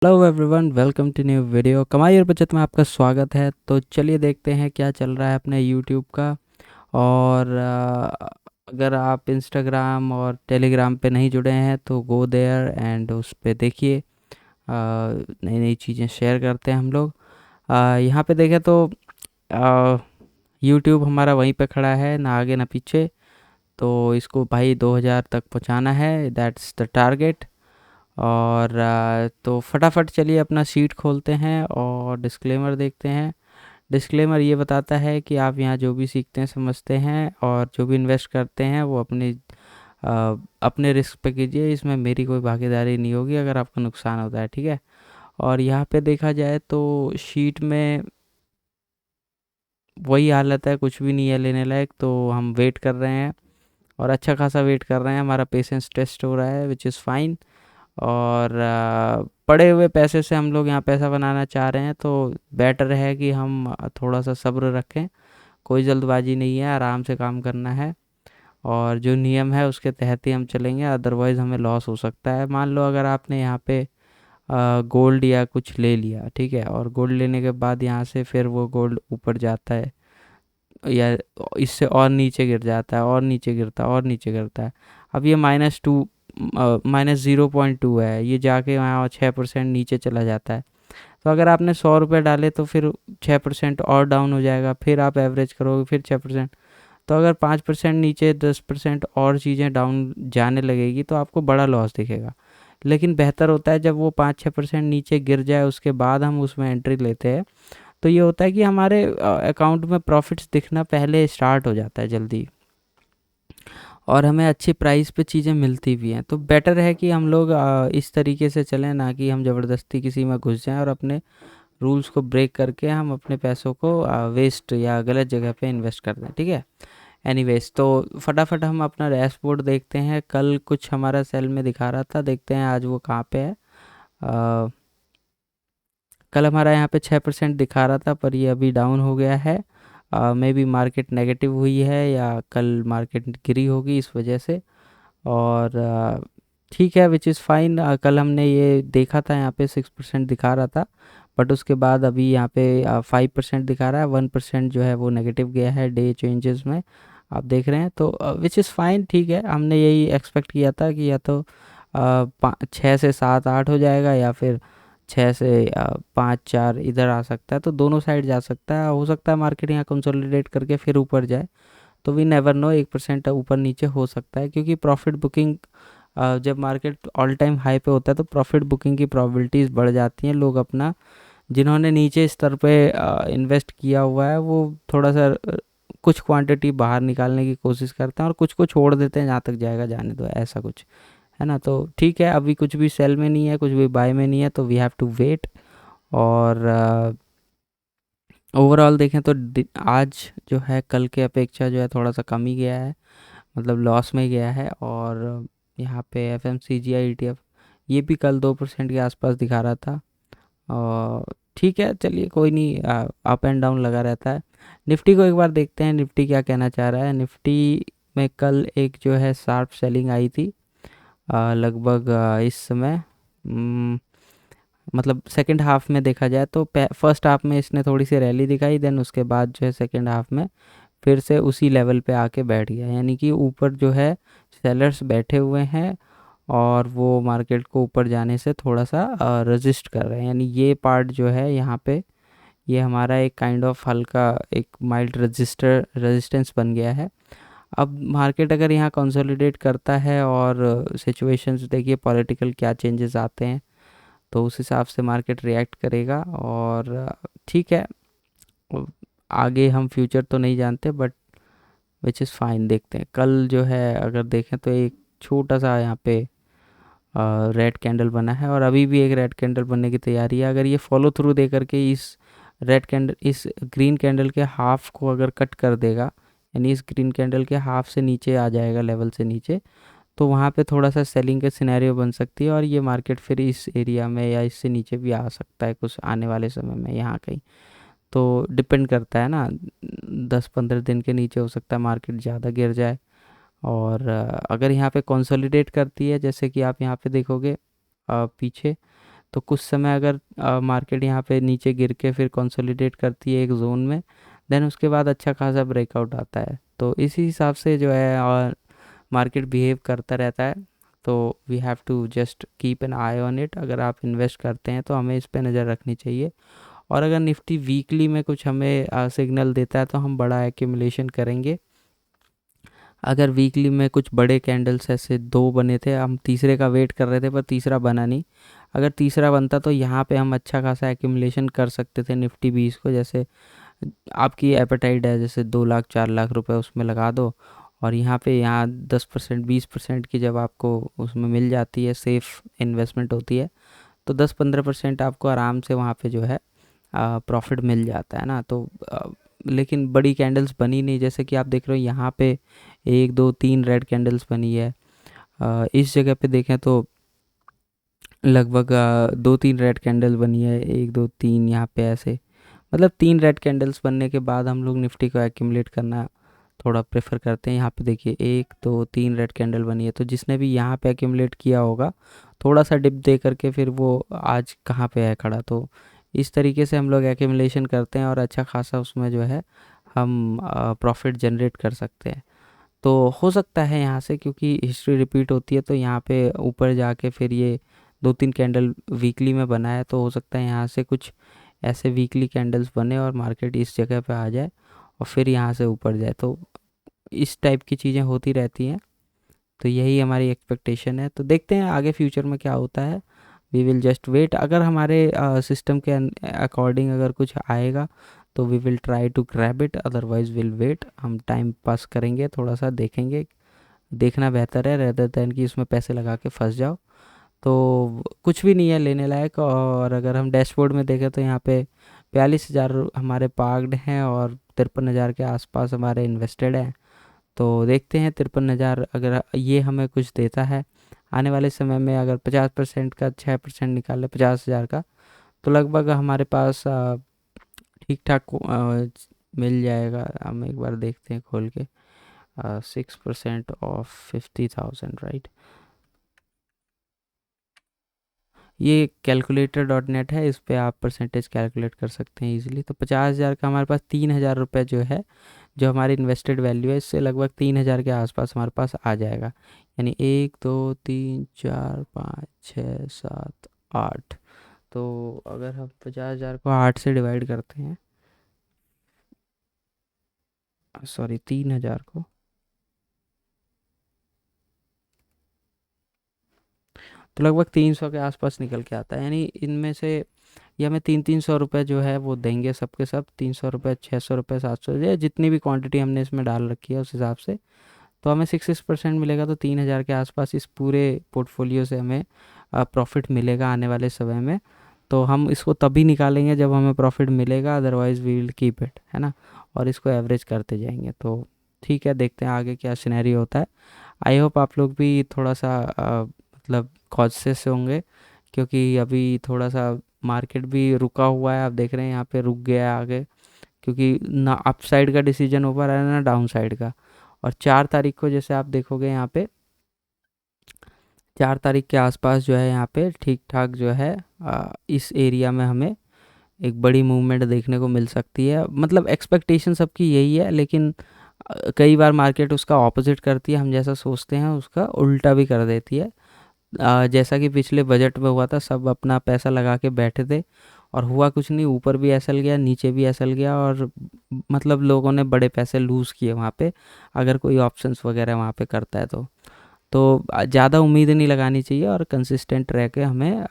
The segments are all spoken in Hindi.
Hello everyone, welcome to new video. कमाई और बचत में आपका स्वागत है। तो चलिए देखते हैं क्या चल रहा है अपने यूट्यूब का। और अगर आप इंस्टाग्राम और टेलीग्राम पे नहीं जुड़े हैं तो गो देयर एंड उस पे देखिए। नई नई चीज़ें शेयर करते हैं हम लोग। यहाँ पे देखें तो यूट्यूब हमारा वहीं पे खड़ा है, ना आगे ना पीछे। तो इसको भाई 2000 तक पहुँचाना है, दैट्स द टारगेट। और तो फटाफट चलिए अपना शीट खोलते हैं और डिस्क्लेमर देखते हैं। डिस्क्लेमर ये बताता है कि आप यहाँ जो भी सीखते हैं, समझते हैं और जो भी इन्वेस्ट करते हैं वो अपने रिस्क पे कीजिए। इसमें मेरी कोई भागीदारी नहीं होगी अगर आपका नुकसान होता है, ठीक है। और यहाँ पे देखा जाए तो शीट में वही हालत है, कुछ भी नहीं है लेने लायक। तो हम वेट कर रहे हैं और अच्छा खासा वेट कर रहे हैं। हमारा पेशेंस टेस्ट हो रहा है, विच इज़ फाइन। और पड़े हुए पैसे से हम लोग यहाँ पैसा बनाना चाह रहे हैं, तो बेटर है कि हम थोड़ा सा सब्र रखें। कोई जल्दबाजी नहीं है, आराम से काम करना है और जो नियम है उसके तहत ही हम चलेंगे। अदरवाइज़ हमें लॉस हो सकता है। मान लो अगर आपने यहाँ पे गोल्ड या कुछ ले लिया, ठीक है, और गोल्ड लेने के बाद यहाँ से फिर वो गोल्ड ऊपर जाता है या इससे और नीचे गिर जाता है और नीचे गिरता है और नीचे गिरता है। अब ये -0.2 है, ये जाके वहाँ 6% नीचे चला जाता है। तो अगर आपने 100 रुपये डाले तो फिर 6% और डाउन हो जाएगा, फिर आप एवरेज करोगे फिर 6%। तो अगर 5% नीचे 10% और चीज़ें डाउन जाने लगेगी तो आपको बड़ा लॉस दिखेगा। लेकिन बेहतर होता है जब वो 5-6% नीचे गिर जाए उसके बाद हम उसमें एंट्री लेते हैं। तो ये होता है कि हमारे अकाउंट में प्रॉफिट्स दिखना पहले स्टार्ट हो जाता है जल्दी, और हमें अच्छी प्राइस पे चीज़ें मिलती भी हैं। तो बेटर है कि हम लोग इस तरीके से चलें, ना कि हम ज़बरदस्ती किसी में घुस जाएं और अपने रूल्स को ब्रेक करके हम अपने पैसों को वेस्ट या गलत जगह पे इन्वेस्ट कर दें, ठीक है। एनीवेज, तो फटाफट हम अपना डैशबोर्ड देखते हैं। कल कुछ हमारा सेल में दिखा रहा था, देखते हैं आज वो कहाँ पे है। कल हमारा यहाँ पे 6% दिखा रहा था, पर ये अभी डाउन हो गया है। मे बी मार्केट नेगेटिव हुई है या कल मार्केट गिरी होगी इस वजह से। और ठीक है, विच इज़ फाइन। कल हमने ये देखा था, यहाँ पे 6% दिखा रहा था, बट उसके बाद अभी यहाँ पे 5% दिखा रहा है। 1% जो है वो नेगेटिव गया है डे चेंजेस में, आप देख रहे हैं। तो विच इज़ फाइन, ठीक है। हमने यही एक्सपेक्ट किया था कि या तो 6 से 7 8 हो जाएगा या फिर 6 से 5 4 इधर आ सकता है। तो दोनों साइड जा सकता है, हो सकता है मार्केट यहाँ कंसोलिडेट करके फिर ऊपर जाए। तो वी नेवर नो, 1% ऊपर नीचे हो सकता है, क्योंकि प्रॉफिट बुकिंग जब मार्केट ऑल टाइम हाई पे होता है तो प्रॉफिट बुकिंग की प्रोबेबिलिटीज़ बढ़ जाती हैं। लोग अपना, जिन्होंने नीचे स्तर पे इन्वेस्ट किया हुआ है, वो थोड़ा सा कुछ क्वांटिटी बाहर निकालने की कोशिश करते हैं और कुछ को छोड़ देते हैं, जहाँ तक जाएगा जाने दो, ऐसा कुछ है ना। तो ठीक है, अभी कुछ भी सेल में नहीं है, कुछ भी बाय में नहीं है, तो वी हैव टू वेट। और ओवरऑल देखें तो आज जो है कल के अपेक्षा जो है थोड़ा सा कम ही गया है, मतलब लॉस में गया है। और यहाँ पे एफ एम सी जी आई ई टी एफ, ये भी कल 2% के आसपास दिखा रहा था। और ठीक है, चलिए कोई नहीं, अप एंड डाउन लगा रहता है। निफ्टी को एक बार देखते हैं, निफ्टी क्या कहना चाह रहा है। निफ्टी में कल एक जो है शार्प सेलिंग आई थी, लगभग इस समय, मतलब सेकंड हाफ में देखा जाए तो फर्स्ट हाफ में इसने थोड़ी सी रैली दिखाई, देन उसके बाद जो है सेकंड हाफ में फिर से उसी लेवल पे आके बैठ गया। यानी कि ऊपर जो है सेलर्स बैठे हुए हैं और वो मार्केट को ऊपर जाने से थोड़ा सा रेजिस्ट कर रहे हैं। यानी ये पार्ट जो है यहाँ पे, ये हमारा एक काइंड ऑफ हल्का एक माइल्ड रेजिस्टेंस बन गया है। अब मार्केट अगर यहाँ कंसोलिडेट करता है और सिचुएशंस देखिए पॉलिटिकल क्या चेंजेस आते हैं, तो उस हिसाब से मार्केट रिएक्ट करेगा। और ठीक है, आगे हम फ्यूचर तो नहीं जानते, बट विच इज़ फाइन। देखते हैं कल जो है, अगर देखें तो एक छोटा सा यहाँ पे रेड कैंडल बना है और अभी भी एक रेड कैंडल बनने की तैयारी है। अगर ये फॉलो थ्रू दे करके इस ग्रीन कैंडल के हाफ को अगर कट कर देगा, यानी इस ग्रीन कैंडल के हाफ से नीचे आ जाएगा, लेवल से नीचे, तो वहाँ पे थोड़ा सा सेलिंग का सिनेरियो बन सकती है और ये मार्केट फिर इस एरिया में या इससे नीचे भी आ सकता है कुछ आने वाले समय में यहाँ कहीं। तो डिपेंड करता है ना, 10-15 दिन के नीचे हो सकता है मार्केट ज़्यादा गिर जाए। और अगर यहाँ पे कंसोलिडेट करती है, जैसे कि आप यहाँ पे देखोगे पीछे, तो कुछ समय अगर मार्केट यहाँ पे नीचे गिर के फिर कंसोलिडेट करती है एक जोन में, देन उसके बाद अच्छा खासा ब्रेकआउट आता है। तो इसी हिसाब से जो है और मार्केट बिहेव करता रहता है। तो we have to just keep an eye on it. अगर आप इन्वेस्ट करते हैं तो हमें इस पे नज़र रखनी चाहिए। और अगर निफ्टी वीकली में कुछ हमें सिग्नल देता है तो हम बड़ा एक्यूमुलेशन करेंगे। अगर वीकली में कुछ बड़े कैंडल्स ऐसे दो बने थे, हम तीसरे का वेट कर रहे थे पर तीसरा बना नहीं, अगर तीसरा बनता तो यहाँ पे हम अच्छा खासा एक्यूमुलेशन कर सकते थे निफ्टी 20 को। जैसे आपकी एपेटाइट है, जैसे 2 लाख 4 लाख रुपए उसमें लगा दो, और यहाँ 10% 20% की जब आपको उसमें मिल जाती है, सेफ़ इन्वेस्टमेंट होती है, तो 10-15% आपको आराम से वहाँ पे जो है प्रॉफिट मिल जाता है ना। तो लेकिन बड़ी कैंडल्स बनी नहीं, जैसे कि आप देख रहे हो यहाँ पे 1 2 3 रेड कैंडल्स बनी है। इस जगह पे देखें तो लगभग 2 3 रेड कैंडल बनी है, 1 2 3 यहाँ पे ऐसे, मतलब 3 रेड कैंडल्स बनने के बाद हम लोग निफ्टी को एक्यूमुलेट करना थोड़ा प्रेफर करते हैं। यहाँ पे देखिए 1 2 3 रेड कैंडल बनी है, तो जिसने भी यहाँ पे एक्यूमुलेट किया होगा थोड़ा सा डिप दे करके फिर वो आज कहाँ पे है खड़ा। तो इस तरीके से हम लोग एक्यूमुलेशन करते हैं और अच्छा खासा उसमें जो है हम प्रॉफिट जनरेट कर सकते हैं। तो हो सकता है यहाँ से, क्योंकि हिस्ट्री रिपीट होती है, तो यहाँ पे ऊपर जाके फिर ये 2 3 कैंडल वीकली में बना है, तो हो सकता है यहाँ से कुछ ऐसे वीकली कैंडल्स बने और मार्केट इस जगह पे आ जाए और फिर यहाँ से ऊपर जाए। तो इस टाइप की चीज़ें होती रहती हैं। तो यही हमारी एक्सपेक्टेशन है। तो देखते हैं आगे फ्यूचर में क्या होता है। We will just wait. अगर हमारे सिस्टम के अकॉर्डिंग अगर कुछ आएगा तो we will try to grab it, otherwise will wait. हम टाइम पास करेंगे, थोड़ा सा देखेंगे। देखना बेहतर है रेदर दैन कि इसमें पैसे लगा के फंस जाओ। तो कुछ भी नहीं है लेने लायक। और अगर हम डैशबोर्ड में देखें तो यहाँ पे 42,000 हमारे पार्कड हैं और 53,000 के आसपास हमारे इन्वेस्टेड हैं। तो देखते हैं 53,000 अगर ये हमें कुछ देता है आने वाले समय में, अगर 50% का 6% निकाल ले 50,000 का, तो लगभग हमारे पास ठीक ठाक मिल जाएगा। हम एक बार देखते हैं खोल के। 6% ऑफ 50,000, राइट। ये calculator.net है, इस पे आप परसेंटेज कैलकुलेट कर सकते हैं इजीली। तो 50,000 का हमारे पास 3,000 रुपये जो है, जो हमारी इन्वेस्टेड वैल्यू है, इससे लगभग 3,000 के आसपास हमारे पास आ जाएगा। यानी 1 2 3 4 5 6 7 8। तो अगर हम 50,000 को 8 से डिवाइड करते हैं, सॉरी 3,000 को, तो लगभग 300 के आसपास निकल के आता है। यानी इनमें से ये हमें 300 रुपये जो है वो देंगे सबके सब। 300 रुपये, 600 रुपये, 700, या जितनी भी क्वांटिटी हमने इसमें डाल रखी है उस हिसाब से। तो हमें 6% मिलेगा। तो 3,000 के आसपास इस पूरे पोर्टफोलियो से हमें प्रॉफिट मिलेगा आने वाले समय में। तो हम इसको तभी निकालेंगे जब हमें प्रॉफिट मिलेगा, otherwise we will keep it, है ना। और इसको एवरेज करते जाएंगे। तो ठीक है, देखते हैं आगे क्या सिनेरियो होता है। आई होप आप लोग भी थोड़ा सा मतलब कॉशियस होंगे, क्योंकि अभी थोड़ा सा मार्केट भी रुका हुआ है। आप देख रहे हैं यहाँ पे रुक गया है आगे, क्योंकि ना अप साइड का डिसीजन हो पा रहा है ना डाउन साइड का। और 4 तारीख को जैसे आप देखोगे यहाँ पे 4 तारीख के आसपास जो है यहाँ पे ठीक ठाक जो है इस एरिया में हमें एक बड़ी मूवमेंट देखने को मिल सकती है। मतलब एक्सपेक्टेशन सबकी यही है, लेकिन कई बार मार्केट उसका ऑपोजिट करती है। हम जैसा सोचते हैं उसका उल्टा भी कर देती है। जैसा कि पिछले बजट में हुआ था, सब अपना पैसा लगा के बैठे थे और हुआ कुछ नहीं। ऊपर भी ऐसल गया, नीचे भी ऐसल गया, और मतलब लोगों ने बड़े पैसे लूज़ किए वहाँ पे, अगर कोई ऑप्शंस वगैरह वहाँ पे करता है तो ज़्यादा उम्मीद नहीं लगानी चाहिए और कंसिस्टेंट रह के हमें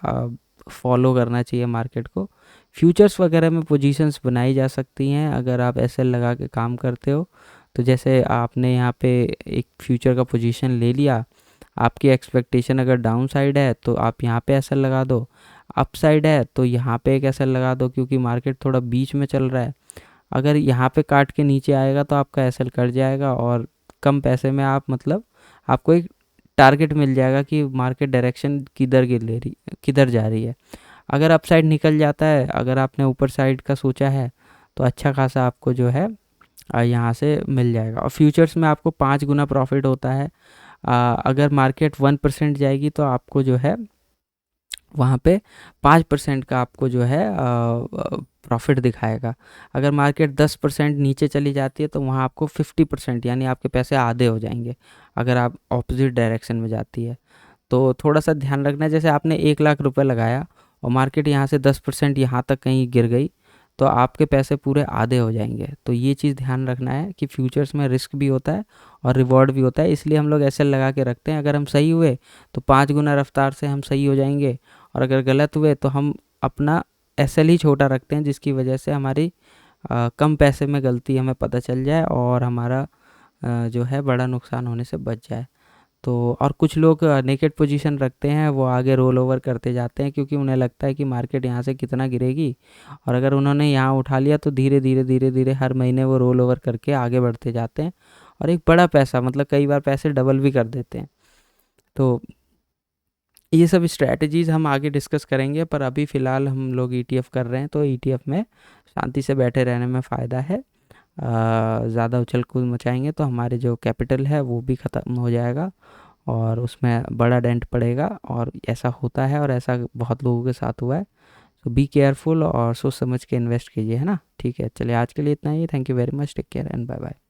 फॉलो करना चाहिए मार्केट को। फ्यूचर्स वगैरह में पोजीशंस बनाई जा सकती हैं अगर आप एसएल लगा के काम करते हो। तो जैसे आपने यहाँ पे एक फ्यूचर का पोजीशन ले लिया, आपकी एक्सपेक्टेशन अगर डाउन साइड है तो आप यहाँ पे एसएल लगा दो, अप साइड है तो यहाँ पे एक एसएल लगा दो, क्योंकि मार्केट थोड़ा बीच में चल रहा है। अगर यहाँ पे काट के नीचे आएगा तो आपका एसएल कट जाएगा और कम पैसे में आप मतलब आपको एक टारगेट मिल जाएगा कि मार्केट डायरेक्शन किधर जा रही है। अगर अप साइड निकल जाता है, अगर आपने ऊपर साइड का सोचा है, तो अच्छा खासा आपको जो है यहाँ से मिल जाएगा। और फ्यूचर्स में आपको 5 गुना प्रॉफिट होता है। अगर मार्केट 1% जाएगी तो आपको जो है वहाँ पे 5% का आपको जो है प्रॉफिट दिखाएगा। अगर मार्केट 10% नीचे चली जाती है तो वहाँ आपको 50% यानी आपके पैसे आधे हो जाएंगे, अगर आप ऑपोजिट डायरेक्शन में जाती है। तो थोड़ा सा ध्यान रखना है, जैसे आपने 1 लाख रुपए लगाया और मार्केट यहाँ से 10% यहाँ तक कहीं गिर गई तो आपके पैसे पूरे आधे हो जाएंगे। तो ये चीज़ ध्यान रखना है कि फ्यूचर्स में रिस्क भी होता है और रिवॉर्ड भी होता है, इसलिए हम लोग ऐसे लगा के रखते हैं। अगर हम सही हुए तो 5 गुना रफ्तार से हम सही हो जाएंगे, और अगर गलत हुए तो हम अपना एसएल ही छोटा रखते हैं, जिसकी वजह से हमारी कम पैसे में गलती हमें पता चल जाए और हमारा जो है बड़ा नुकसान होने से बच जाए। तो और कुछ लोग नेकेड पोजीशन रखते हैं, वो आगे रोल ओवर करते जाते हैं क्योंकि उन्हें लगता है कि मार्केट यहाँ से कितना गिरेगी, और अगर उन्होंने यहाँ उठा लिया तो धीरे धीरे धीरे धीरे हर महीने वो रोल ओवर करके आगे बढ़ते जाते हैं और एक बड़ा पैसा, मतलब कई बार पैसे डबल भी कर देते हैं। तो ये सब स्ट्रैटेजीज़ हम आगे डिस्कस करेंगे, पर अभी फ़िलहाल हम लोग ईटीएफ कर रहे हैं, तो ईटीएफ में शांति से बैठे रहने में फ़ायदा है। ज़्यादा उछल कूद मचाएंगे तो हमारे जो कैपिटल है वो भी ख़त्म हो जाएगा और उसमें बड़ा डेंट पड़ेगा, और ऐसा होता है और ऐसा बहुत लोगों के साथ हुआ है। तो बी केयरफुल और सोच समझ के इन्वेस्ट कीजिए, है ना। ठीक है, चलिए आज के लिए इतना ही। Thank you very much, take care and bye bye.